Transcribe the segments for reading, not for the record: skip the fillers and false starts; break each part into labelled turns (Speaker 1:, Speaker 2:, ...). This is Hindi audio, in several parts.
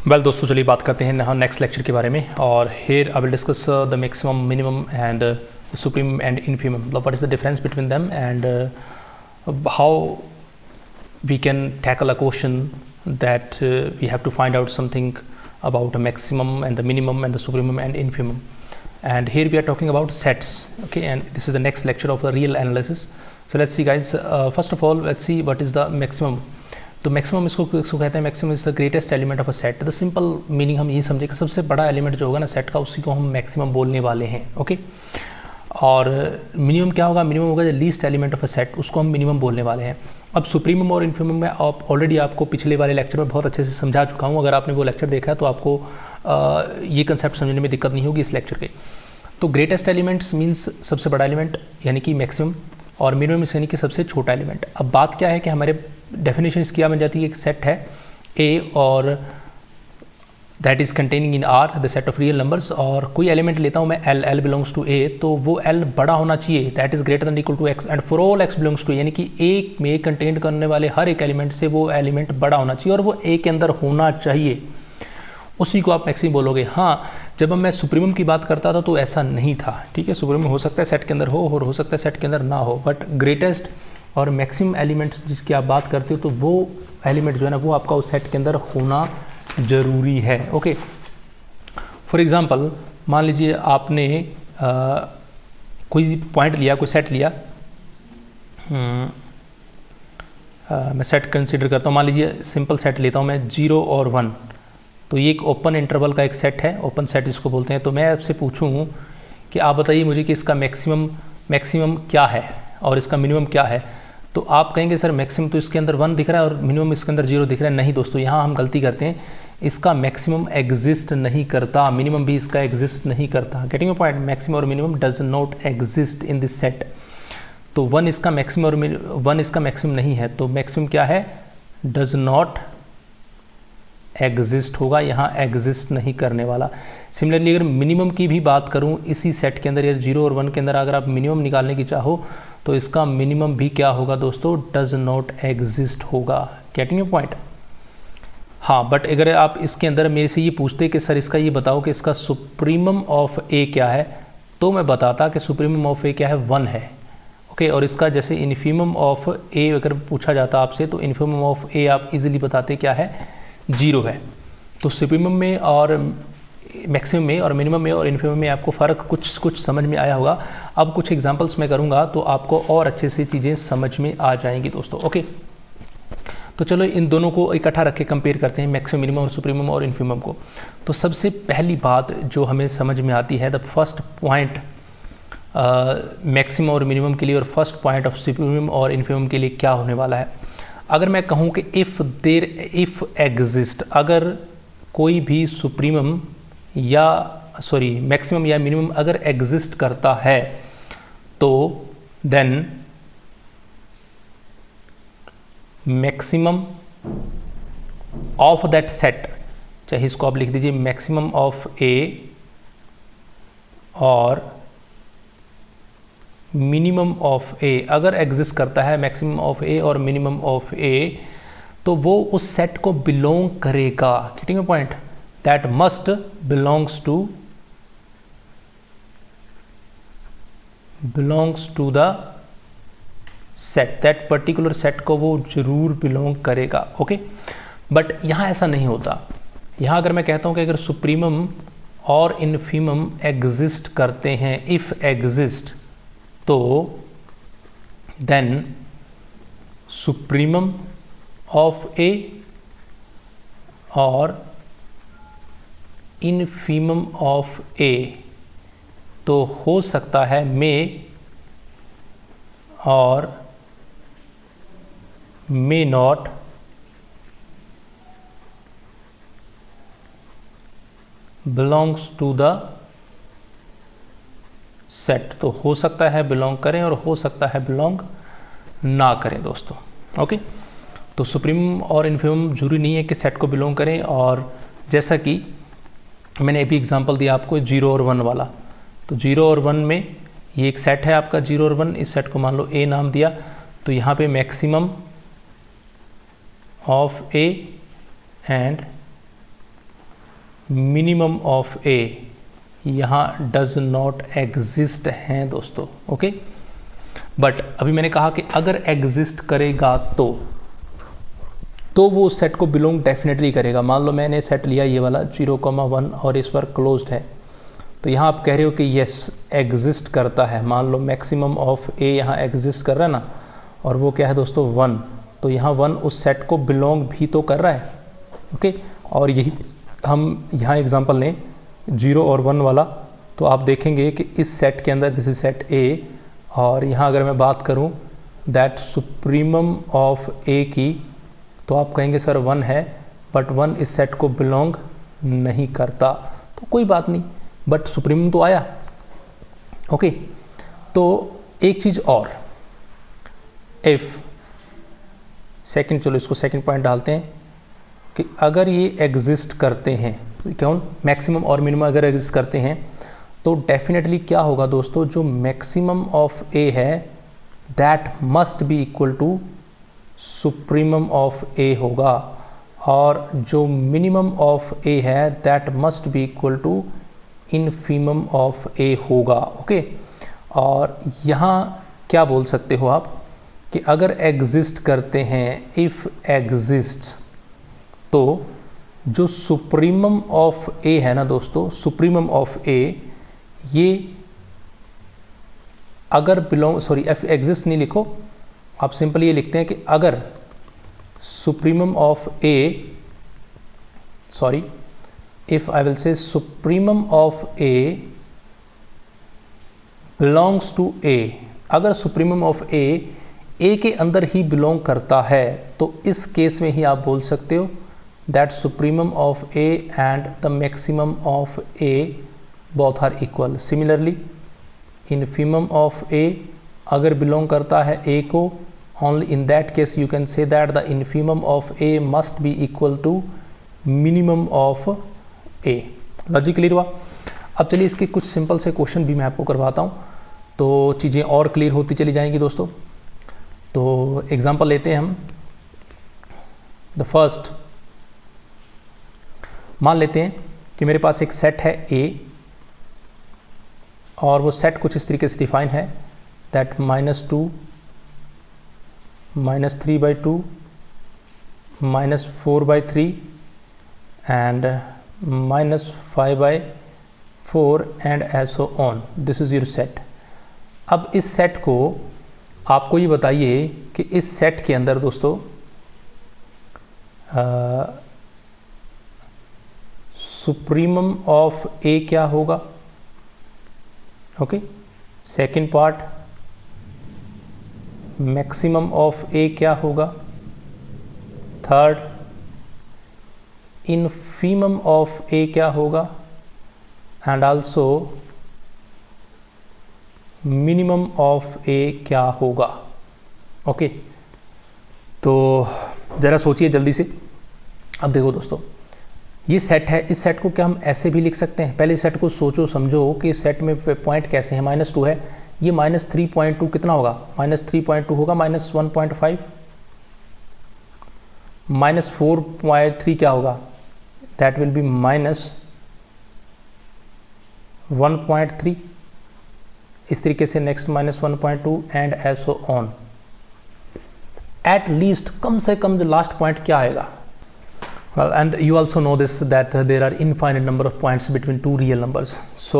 Speaker 1: वेल दोस्तों, चलिए बात करते हैं यहाँ नेक्स्ट लेक्चर के बारे में। और here I will discuss the maximum, minimum and supremum and infimum, मतलब what is the difference between them and how we can tackle a question that we have to find out something about a maximum and the minimum and the supremum and infimum. And here we are talking about sets, okay, and this is the next lecture of the real analysis. So let's see guys, first of all let's see what is the maximum. तो मैक्सिमम इसको कहते हैं, maximum is the greatest element of a set. The simple meaning हम ये समझे कि सबसे बड़ा एलिमेंट जो होगा ना सेट का, उसी को हम मैक्सिमम बोलने वाले हैं, ओके। और मिनिमम क्या होगा? मिनिमम होगा जो least element of a set, उसको हम मिनिमम बोलने वाले हैं। अब सुप्रीमम और इन्फीमम में आप ऑलरेडी आपको पिछले वाले लेक्चर में बहुत अच्छे से समझा चुका हूँ। अगर आपने वो लेक्चर देखा है तो आपको ये कंसेप्ट समझने में दिक्कत नहीं होगी इस लेक्चर के। तो ग्रेटेस्ट एलिमेंट्स मीन्स सबसे बड़ा एलिमेंट यानी कि मैक्सिमम, और मिनिमम यानी कि सबसे छोटा एलिमेंट। अब बात क्या है कि हमारे डेफिनेशन इसकी बन जाती है, एक सेट है ए और that is containing in R the set of real numbers, और कोई एलिमेंट लेता हूँ मैं L, L belongs to A, तो वो एल बड़ा होना चाहिए, that is greater than equal to X, and for all X belongs to, यानी कि ए में कंटेन करने वाले हर एक एलिमेंट से वो एलिमेंट बड़ा होना चाहिए और वो ए के अंदर होना चाहिए, उसी को आप मैक्सिमम बोलोगे। हाँ, जब मैं सुप्रीमम की बात करता था तो ऐसा नहीं था, ठीक है। सुप्रीमम हो सकता है सेट के अंदर हो और हो सकता है सेट के अंदर ना हो, बट ग्रेटेस्ट और मैक्सिमम एलिमेंट्स जिसकी आप बात करते हो तो वो एलिमेंट जो है ना वो आपका उस सेट के अंदर होना ज़रूरी है, ओके। फॉर एग्ज़ाम्पल मान लीजिए आपने कोई पॉइंट लिया, कोई सेट लिया, मैं सेट कंसीडर करता हूँ, मान लीजिए सिंपल सेट लेता हूँ मैं 0 और 1, तो ये एक ओपन इंटरवल का एक सेट है, ओपन सेट इसको बोलते हैं। तो मैं आपसे पूछूं कि आप बताइए मुझे कि इसका मैक्सिमम क्या है और इसका मिनिमम क्या है, तो आप कहेंगे सर मैक्सिमम तो इसके अंदर 1 दिख रहा है और मिनिमम इसके अंदर 0 दिख रहा है। नहीं दोस्तों, यहाँ हम गलती करते हैं, इसका मैक्सिमम एग्जिस्ट नहीं करता, मिनिमम भी इसका एग्जिस्ट नहीं करता। Getting your point? मैक्सिमम और minimum does not exist in this set. तो 1 इसका मैक्सिमम और 1 इसका मैक्सिमम नहीं है, तो मैक्सिमम क्या है? डज नॉट एग्जिस्ट होगा, यहाँ एग्जिस्ट नहीं करने वाला। सिमिलरली अगर मिनिमम की भी बात करूँ इसी सेट के अंदर, या 0 और 1 के अंदर अगर आप मिनिमम निकालने की चाहो तो इसका मिनिमम भी क्या होगा दोस्तों? डज नॉट एग्जिस्ट होगा। Getting your point? हाँ, बट अगर आप इसके अंदर मेरे से ये पूछते कि सर इसका ये बताओ कि इसका सुप्रीमम ऑफ ए क्या है, तो मैं बताता कि सुप्रीमम ऑफ ए क्या है? 1 है, ओके। और इसका जैसे इन्फीमम ऑफ ए अगर पूछा जाता आपसे तो इन्फीमम ऑफ ए आप इजीली बताते क्या है? 0 है। तो सुप्रीमम में और मैक्सिमम में और मिनिमम में और इन्फीमम में आपको फ़र्क कुछ समझ में आया होगा। अब कुछ एग्जांपल्स मैं करूंगा तो आपको और अच्छे से चीज़ें समझ में आ जाएंगी दोस्तों, ओके। तो चलो इन दोनों को इकट्ठा रख के कंपेयर करते हैं, मैक्सिमम, मिनिमम और सुप्रीमम और इन्फीमम को। तो सबसे पहली बात जो हमें समझ में आती है, द फर्स्ट पॉइंट मैक्सिमम और मिनिमम के लिए और फर्स्ट पॉइंट ऑफ सुप्रीमम और इन्फीमम के लिए क्या होने वाला है। अगर मैं कहूँ कि इफ़ एग्जिस्ट, अगर कोई भी सुप्रीमम या मैक्सिमम या मिनिमम अगर एग्जिस्ट करता है तो then maximum of that set, चाहे इसको आप लिख दीजिए मैक्सिमम ऑफ ए और मिनिमम ऑफ ए, अगर एग्जिस्ट करता है मैक्सिमम ऑफ ए और मिनिमम ऑफ ए, तो वो उस सेट को बिलोंग करेगा। Getting your point? That must belongs to the set, that particular set को वो जरूर बिलोंग करेगा, ओके। बट यहाँ ऐसा नहीं होता। यहाँ अगर मैं कहता हूँ कि अगर सुप्रीमम और इन्फीमम एग्जिस्ट करते हैं, इफ एग्जिस्ट, तो देन सुप्रीमम ऑफ ए और इन्फीमम ऑफ ए तो हो सकता है मे और may not belongs to the set. तो हो सकता है बिलोंग करें और हो सकता है बिलोंग ना करें दोस्तों, ओके। तो सुप्रीमम और इन्फीमम जरूरी नहीं है कि सेट को बिलोंग करें, और जैसा कि मैंने अभी एग्जांपल दिया आपको 0 और 1 वाला, तो 0 और 1 में ये एक सेट है आपका 0 और 1, इस सेट को मान लो ए नाम दिया, तो यहाँ पे maximum of A and minimum of A यहाँ डज नॉट एग्जिस्ट हैं दोस्तों, ओके। बट अभी मैंने कहा कि अगर एग्जिस्ट करेगा तो वो सेट को बिलोंग डेफिनेटली करेगा। मान लो मैंने सेट लिया ये वाला 0,1 और इस पर क्लोज्ड है, तो यहाँ आप कह रहे हो कि यस एग्जिस्ट करता है। मान लो मैक्सिमम ऑफ ए यहाँ एग्जिस्ट कर रहा है ना, और वो क्या है दोस्तों 1, तो यहाँ 1 उस सेट को बिलोंग भी तो कर रहा है, ओके। और यही हम यहाँ एग्जांपल लें 0 और 1 वाला, तो आप देखेंगे कि इस सेट के अंदर दिस इज सेट ए, और यहाँ अगर मैं बात करूँ दैट सुप्रीमम ऑफ ए की, तो आप कहेंगे सर 1 है, बट 1 इस सेट को बिलोंग नहीं करता। तो कोई बात नहीं, बट सुप्रीमम तो आया, ओके। तो एक चीज़ और, इफ सेकंड, चलो इसको सेकंड पॉइंट डालते हैं कि अगर ये एग्जिस्ट करते हैं, क्यों मैक्सिमम और मिनिमम अगर एग्जिस्ट करते हैं, तो डेफिनेटली क्या होगा दोस्तों, जो मैक्सिमम ऑफ ए है that must be equal to supremum of A होगा, और जो मिनिमम ऑफ ए है that must be equal to infimum of A होगा, ओके। और यहाँ क्या बोल सकते हो आप कि अगर एग्जिस्ट करते हैं, इफ एग्जिस्ट, तो जो सुप्रीमम ऑफ ए है ना दोस्तों, सुप्रीमम ऑफ ए, ये अगर बिलोंग, सॉरी एफ एग्जिस्ट नहीं लिखो, आप सिंपल ये लिखते हैं कि अगर supremum of A, sorry if I will say supremum of A belongs to A, अगर supremum of A के अंदर ही belong करता है, तो इस केस में ही आप बोल सकते हो that supremum of A and the maximum of A both are equal. Similarly, infimum of A अगर belong करता है A को, only in that case you can say that the infimum of A must be equal to minimum of A. Logic clear हुआ? अब चलिए इसके कुछ सिंपल से क्वेश्चन भी मैं आपको करवाता हूँ, तो चीज़ें और क्लियर होती चली जाएंगी दोस्तों। तो एग्जांपल लेते हैं हम। द फर्स्ट, मान लेते हैं कि मेरे पास एक सेट है ए, और वो सेट कुछ इस तरीके से डिफाइन है that -2, -3/2, -4/3 and -5/4 and as so on. This is your set. अब इस सेट को आपको ये बताइए कि इस सेट के अंदर दोस्तों सुप्रीमम ऑफ ए क्या होगा, okay. Second part, maximum of A क्या होगा। थर्ड, इनफीमम ऑफ ए क्या होगा, and also minimum of A क्या होगा, ओके। तो ज़रा सोचिए जल्दी से। अब देखो दोस्तों, ये सेट है, इस सेट को क्या हम ऐसे भी लिख सकते हैं? पहले सेट को सोचो समझो कि सेट में पॉइंट कैसे हैं। -2 है, ये -3.2 कितना होगा, -3.2 होगा -1.5, -4.3 क्या होगा, दैट विल बी -1.3। इस तरीके से next -1.2 and as so on. At least, कम से कम जो लास्ट पॉइंट क्या आएगा। Well, and you also know this that there are infinite number of points between two real numbers, so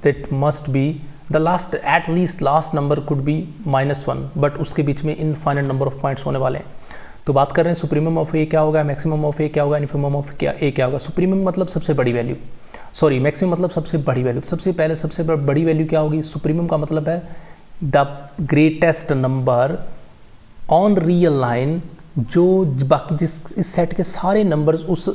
Speaker 1: that must be the last, at least last number could be -1, but उसके बीच में infinite number of points होने वाले हैं। तो बात कर रहे हैं सुप्रीमम ऑफ ए क्या होगा, मैक्सिमम ऑफ ए क्या होगा, इनफीमम ऑफ ए क्या होगा। सुप्रीमम मतलब सबसे बड़ी वैल्यू, सॉरी मैक्सिमम मतलब सबसे बड़ी वैल्यू। सबसे पहले सबसे बड़ी वैल्यू क्या होगी, सुप्रीमम का मतलब है the greatest number on real line, जो बाकी जिस इस सेट के सारे नंबर्स उस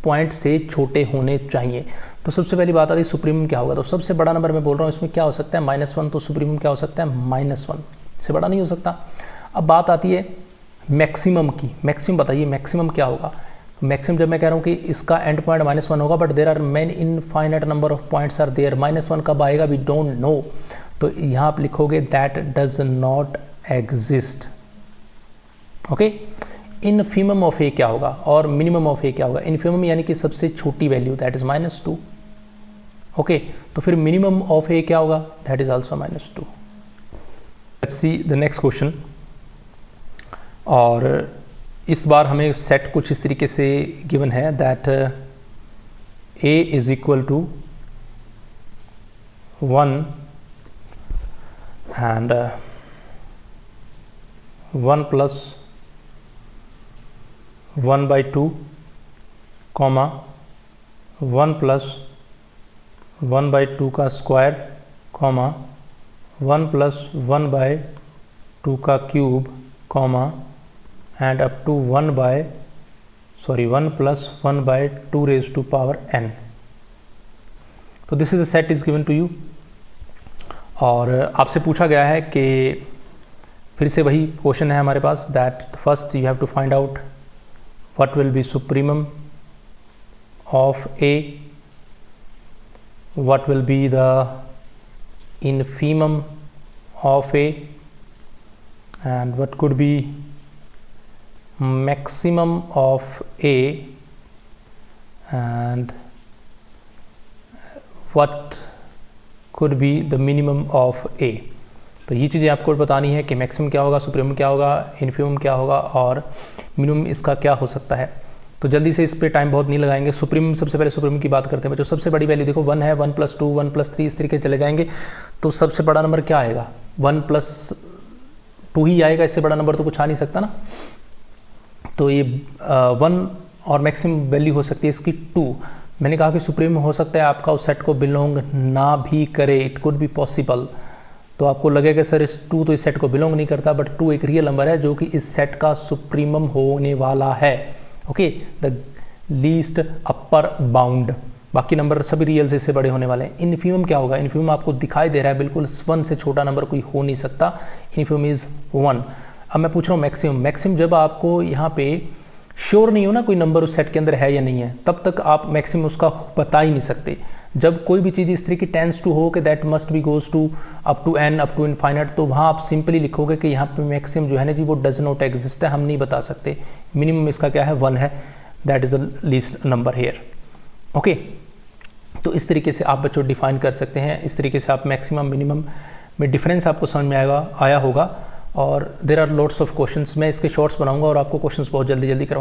Speaker 1: पॉइंट से छोटे होने चाहिए। तो सबसे पहली बात आती है सुप्रीमम क्या होगा। तो सबसे बड़ा नंबर मैं बोल रहा हूँ इसमें क्या हो सकता है, -1, तो सुप्रीमम क्या हो सकता है, -1 से बड़ा नहीं हो सकता। अब बात आती है मैक्सिमम की। मैक्सिमम बताइए मैक्सिमम क्या होगा। मैक्सिमम जब मैं कह रहा हूँ कि इसका एंड पॉइंट -1 होगा, but there are many infinite number of points are there. -1 कब आएगा, वी डोंट नो। तो यहाँ आप लिखोगे that does not exist, okay. Infimum of A क्या होगा और मिनिमम ऑफ ए क्या होगा? इनफीमम यानी कि सबसे छोटी वैल्यू, दैट इज -2। ओके, तो फिर मिनिमम ऑफ ए क्या होगा? That is also -2। Let's see the next question. और इस बार हमें सेट कुछ इस तरीके से गिवन है that A is equal to 1 and 1 plus 1/2 comma 1 plus 1/2 का स्क्वायर कॉमा 1 plus 1/2 का cube comma and up to 1 plus 1/2 raised to power n। तो this is a set is given to you. और आपसे पूछा गया है कि फिर से वही क्वेश्चन है हमारे पास that first you have to find out what will be supremum of A, what will be the infimum of A and what could be maximum of A and what could be the minimum of A। तो ये चीज़ें आपको बतानी है कि मैक्सिमम क्या होगा, सुप्रीमम क्या होगा, इनफीमम क्या होगा और मिनिमम इसका क्या हो सकता है। तो जल्दी से इस पे टाइम बहुत नहीं लगाएंगे। सुप्रीमम, सबसे पहले सुप्रीमम की बात करते हैं बच्चों। सबसे बड़ी वैल्यू देखो 1 है, 1 + 2, 1 + 3 इस तरीके चले जाएंगे। तो सबसे बड़ा नंबर क्या आएगा? 1 + 2 ही आएगा, इससे बड़ा नंबर तो कुछ आ नहीं सकता ना। तो ये 1 और मैक्सिमम वैल्यू हो सकती है इसकी 2। मैंने कहा कि सुप्रीम हो सकता है आपका उस सेट को बिलोंग ना भी करे, इट कुड बी पॉसिबल। तो आपको लगेगा सर इस 2 तो इस सेट को बिलोंग नहीं करता, बट 2 एक रियल नंबर है जो कि इस सेट का सुप्रीमम होने वाला है। Okay, the least upper bound. बाकी नंबर सभी रियल से इससे बड़े होने वाले हैं। इनफीमम क्या होगा? इनफीमम आपको दिखाई दे रहा है बिल्कुल 1 से छोटा नंबर कोई हो नहीं सकता। Infimum is 1। अब मैं पूछ रहा हूँ मैक्सिमम। मैक्सिमम जब आपको यहाँ पे श्योर नहीं हो ना कोई नंबर उस सेट के अंदर है या नहीं है, तब तक आप मैक्सिमम उसका बता ही नहीं सकते। जब कोई भी चीज़ इस तरह की टेंस टू हो कि that must be goes to up to n up to infinite, तो वहाँ आप सिंपली लिखोगे कि यहाँ पे मैक्सिमम जो है ना जी वो डज नॉट एग्जिस्ट है, हम नहीं बता सकते। मिनिमम इसका क्या है? 1 है, that is the least number here. Okay, तो इस तरीके से आप बच्चों डिफाइन कर सकते हैं। इस तरीके से आप मैक्सिमम मिनिमम में डिफरेंस आपको समझ में आया होगा। और there are lots of questions. मैं इसके शॉर्ट्स बनाऊंगा और आपको क्वेश्चंस बहुत जल्दी करवा